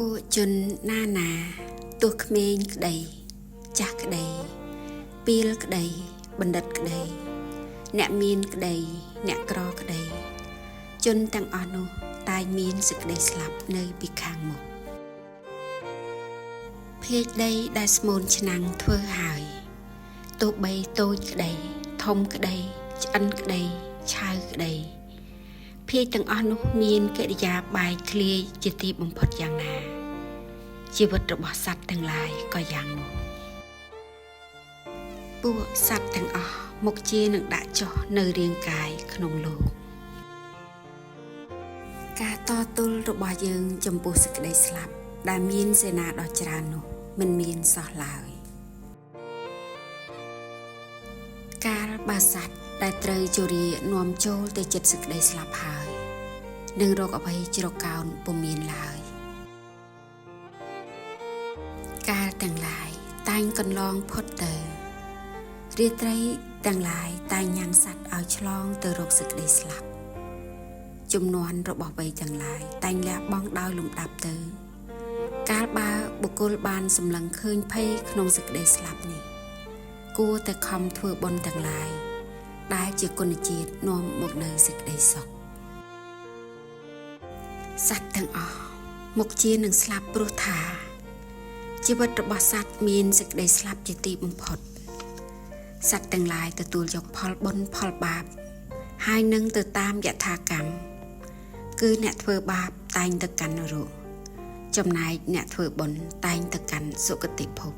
ពួកជនណានាទោះក្មេងក្ដីចាស់ក្ដីពីលក្ដីបណ្ឌិតក្ដីអ្នកមានក្ដីអ្នកក្រក្ដីជនទាំងអស់នោះតែងមានសេចក្ដីស្លាប់នៅពីខាងមុខភាជដីដែលស្មូនឆ្នាំងធ្វើហើយទោះបីតូចក្ដីធំក្ដីឆ្អិនក្ដីឆៅក្ដីភាជទាំងអស់នោះមានកិរិយាបែកធ្លាយជាទីបំផុតយ៉ាងណាជីវិតរបស់សត្វទាំងឡាយក៏យ៉ាងនោះពួកសត្វទាំងអស់មុខជានឹងដាក់ចុះនៅរាងកាយក្នុងលោកការតទល់របស់យើងចំពោះសេចក្តីស្លាប់ដែលមានសេនាដ៏ច្រើននោះមិនមានសោះឡើយកាលបើសត្វដែលត្រូវជរានាំចូលទៅចិត្តសេចក្តីស្លាប់ហើយនឹងរកអ្វីជ្រកកោនពុំមានឡើយកាលទាំងឡាយតែងកន្លងផុតទៅរាត្រីទាំងឡាយតែងញ៉ាំងសត្វឲ្យឆ្លងទៅរកសេចក្តីស្លាប់ជំនាន់របស់វ័យទាំងឡាយតែងលះបង់ដោយលំដាប់ទៅកាលបើបុគ្គលបានសម្លឹងឃើញភ័យក្នុងសេចក្តីស្លាប់នេះគួរតែខំធ្វើបុណ្យទាំងឡាយដែលជាគុណជាតិនាំមកនៅសេចក្តីសុខសត្វទាំងអស់មុខជានឹងស្លាប់ព្រោះថាជីវិតរបស់សត្វមានសេចក្តីស្លាប់ជាទីបំផុតសត្វទាំងឡាយទទួលយកផលបុណ្យផលបាបហើយនឹងទៅតាមយថាកម្មគឺអ្នកធ្វើបាបតែងទៅកាន់នរកចំណែកអ្នកធ្វើបុណ្យតែងទៅកាន់សុគតិភព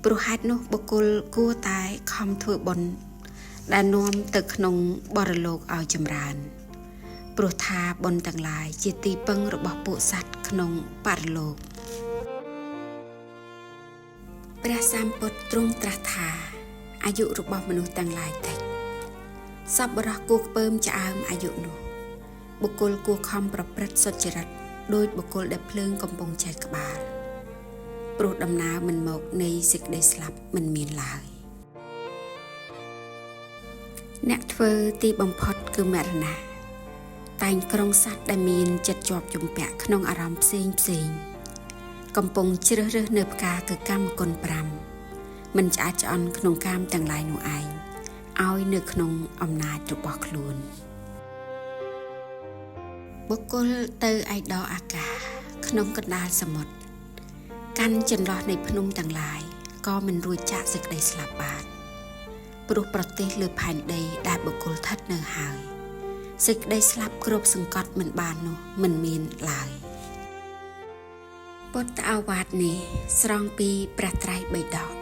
ព្រោះហេតុនោះបុគ្គលគួរតែខំធ្វើបុណ្យដែលនាំទៅក្នុងបរលោកឲ្យចម្រើនព្រោះថាបុណ្យទាំងឡាយជាទីពឹងរបស់ពួកសត្វក្នុងបរលោកព្រះសម្ពុទ្ធទ្រង់ត្រាស់ថាអាយុរបស់មនុស្សទាំងឡាយតិចសប្បុរសគួរខ្ពើមឆ្អើមអាយុនោះបុគ្គលគួរខំប្រព្រឹត្តសុចរិតដោយបុគ្គលដែលភ្លើងកំពុងចែកក្បាលព្រោះដំណើរមិនមកនៃសេចក្តីស្លាប់មិនមានឡើយអ្នកធ្វើទីបំផុតគឺមរណៈតែងក្រុងសត្វដែលមានចិត្តជាប់ជំពាក់ក្នុងអារម្មណ៍ផ្សេងកំពុងជ្រើសរើសនៅផ្កាគឺកម្មគុណ5មិនឆ្អាតឆ្អន់ក្នុងកាមទាំងឡាយនោះឯងឲ្យនៅក្នុងអំណាចរបស់ខ្លួនបុគ្គលទៅឯដកអាកាសក្នុងកណ្ដាលសមុទ្រកាន់ចន្លោះនៃភ្នំទាំងឡាយក៏មិនរួចចាកសេចក្តីស្លាប់បានព្រោះប្រទេសលើផែនដីដែលបុគ្គលស្ថិតនៅហើយសេចក្តីស្លាប់គ្រប់សង្កត់មិនបាននោះមិនមានឡើយពុទ្ធឱវាទនេះស្រង់ពីព្រះត្រៃបិដក